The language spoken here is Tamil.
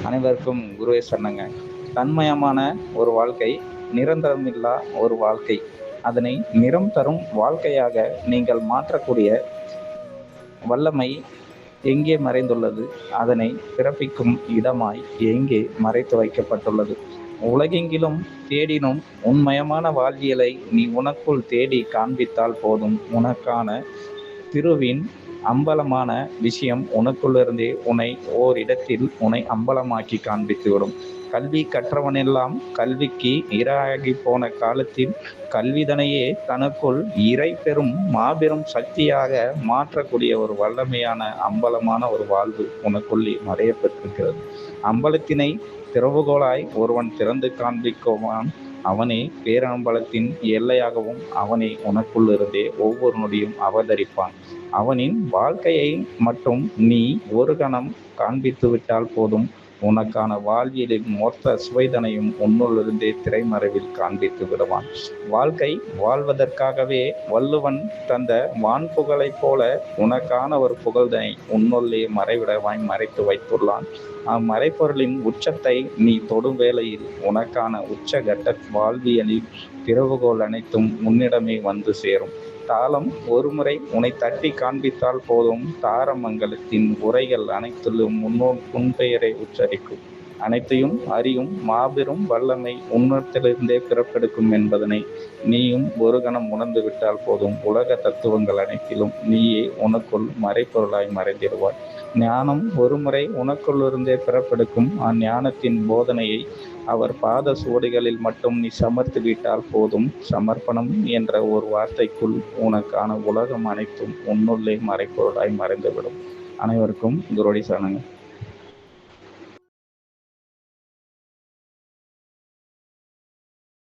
அனைவருக்கும் குருவே சரணங்க. தன்மயமான ஒரு வாழ்க்கை, நிரந்தரமில்லா ஒரு வாழ்க்கை. அதனை நிறம் தரும் வாழ்க்கையாக நீங்கள் மாற்றக்கூடிய வல்லமை எங்கே மறைந்துள்ளது? அதனை பிறப்பிக்கும் இடமாய் எங்கே மறைத்து வைக்கப்பட்டுள்ளது? உலகெங்கிலும் தேடினும் உண்மயமான வாழ்வியலை நீ உனக்குள் தேடி காண்பித்தால் போதும். உனக்கான திருவின் அம்பலமான விஷயம் உனக்குள்ளிருந்தே உன்னை ஓரிடத்தில் உன்னை அம்பலமாக்கி காண்பித்துவிடும். கல்வி கற்றவனெல்லாம் கல்விக்கு இரையாகி போன காலத்தில் கல்விதனையே தனக்குள் இறை பெறும் மாபெரும் சக்தியாக மாற்றக்கூடிய ஒரு வல்லமையான அம்பலமான ஒரு வாழ்வு உனக்குள்ளே மறையப்பட்டிருக்கிறது. அம்பலத்தினை திறவுகோலாய் ஒருவன் திறந்து காண்பிக்குவான். அவனே பேரம்பலத்தின் எல்லையாகவும் அவனே உனக்குள் இருந்தே ஒவ்வொரு நொடியும் அவதரிப்பான். அவனின் வாழ்க்கையை மட்டும் நீ ஒரு கணம் காண்பித்து விட்டால் போதும். உனக்கான வாழ்வியலின் மொத்த சுவைதனையும் உன்னுள்ளிருந்தே திரைமறைவில் காண்பித்து விடுவான். வாழ்க்கை வாழ்வதற்காகவே வள்ளுவன் தந்த வான்புகழைப் போல உனக்கான ஒரு புகழ்தனை உன்னுள்ளே மறைவிடமாய் மறைத்து வைத்துள்ளான். அம்மறைப்பொருளின் உச்சத்தை நீ தொடும் வேளையில் உனக்கான உச்சகட்ட வாழ்வியலில் திறவுகோல் அனைத்தும் உன்னிடமே வந்து சேரும். தாளம் ஒருமுறை உன்னை தட்டி காண்பித்தால் போதும், தாரமங்கலத்தின் உரைகள் அனைத்திலும் உன் பெயரை உச்சரிக்கும். அனைத்தையும் அறியும் மாபெரும் வல்லமை உன்னிடத்திலிருந்தே பிறப்பெடுக்கும் என்பதனை நீயும் ஒரு கணம் உணர்ந்து விட்டால் போதும். உலக தத்துவங்கள் அனைத்திலும் நீயே உனக்குள் மறைப்பொருளாய் மறைந்திடுவாய். ஞானம் ஒருமுறை உனக்குள்ளிருந்தே பிறப்பெடுக்கும். அஞ்ஞானத்தின் போதனையை அவர் பாத சுவடிகளில் மட்டும் நீ சமர்த்து விட்டால் போதும். சமர்ப்பணம் என்ற ஒரு வார்த்தைக்குள் உனக்கான உலகம் அனைத்தும் உன்னுள்ளே மறைப்பொருளாய் மறைந்துவிடும். அனைவருக்கும் குருவடி சரணங்கள்.